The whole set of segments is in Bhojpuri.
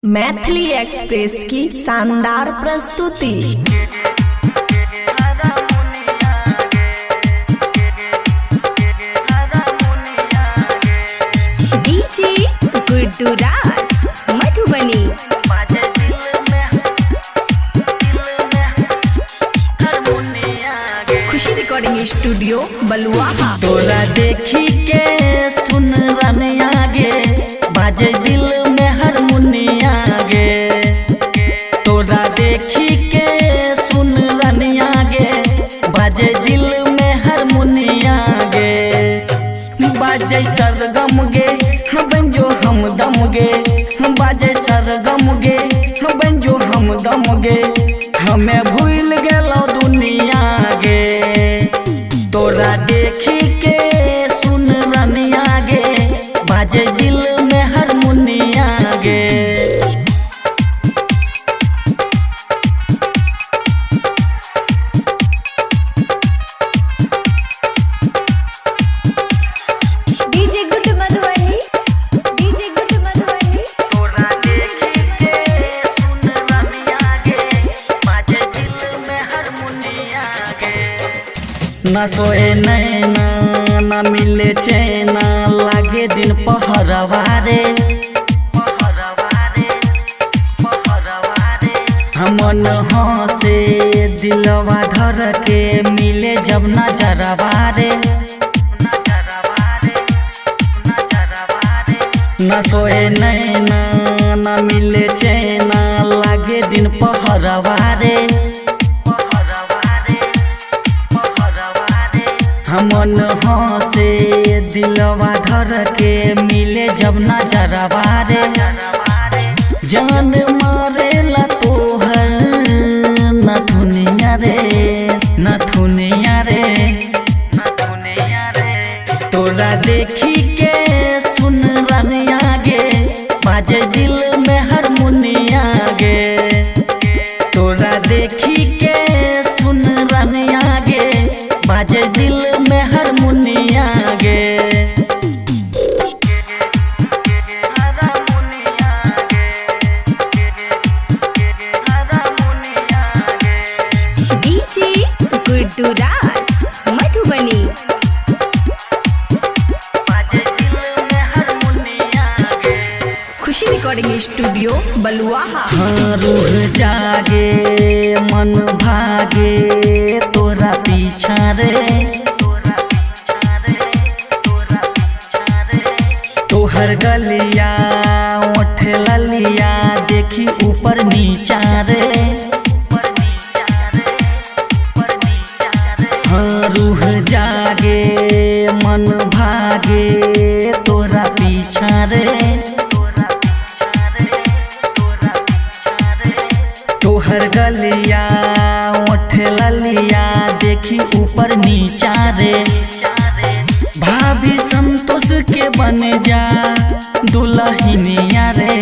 मैथिली एक्सप्रेस की शानदार प्रस्तुति। डीजे गुड्डू राज मधुबनी। खुशी रिकॉर्डिंग स्टूडियो बलुआहा। तोरा देखी के सुन रनिया गे बाजे दिल में हारमोनिया गे। तोरा देखी के सुन रनिया गे बाजे दिल में हारमोनिया गे। बाजे सरगम गे बंजो हम दम गे। बाजे सरगम गे बंजो हम दम गे। हमें भूल गेलो दुनिया गे। तोरा देखी के सुन रनिया गे बाजे दिल में हारमोनिया गे। डीजे गुड्डू मधुबनी। डीजे गुड्डू मधुबनी। तोरा देखी के सुन रनिया गे बाजे दिल में हारमोनिया गे। ना सोए नैना ना मिले चैना लागे दिन पहरवारे। हमन हंसे दिलवा धर के मिले जब नजरवारे। ना सोए नैना ना मिले चैना लागे दिन पहरवारे। हमन हंसे दिलवा धर के मिले जब नजरवारे। जान मारेला तोहर नथुनिया रे नथुनिया रे। तोरा देखी के सुन रनिया गे बाजे दिल में हारमोनिया गे। तोरा देखी के सुन रनिया गे बाजे दिल में हारमोनिया गे। डीजे गुड्डू राज मधुबनी। खुशी रिकॉर्डिंग स्टूडियो बलुआहा। हाँ रूह जागे मन भागे तोरा पीछा रे। तोहर गलिया ओठ ललिया देखी ऊपर नीचा रे। हाँ रूह जागे मन भागे तोरा पीछा रे। तोहर गलिया ओठ ललिया देखी ऊपर नीचा रे। भाभी संतोष के बन जा दुल्हनिया रे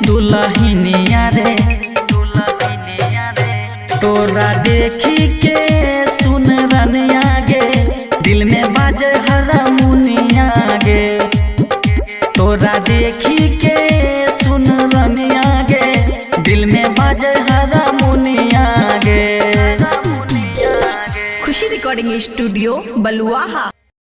दुल्हनिया रे। तोरा देखी के सुन रनिया गे दिल में बाजे हारमोनिया गे। तोरा देखी के सुन रनिया गे दिल में बाजे हारमोनिया गे। खुशी रिकॉर्डिंग स्टूडियो बलुआहा।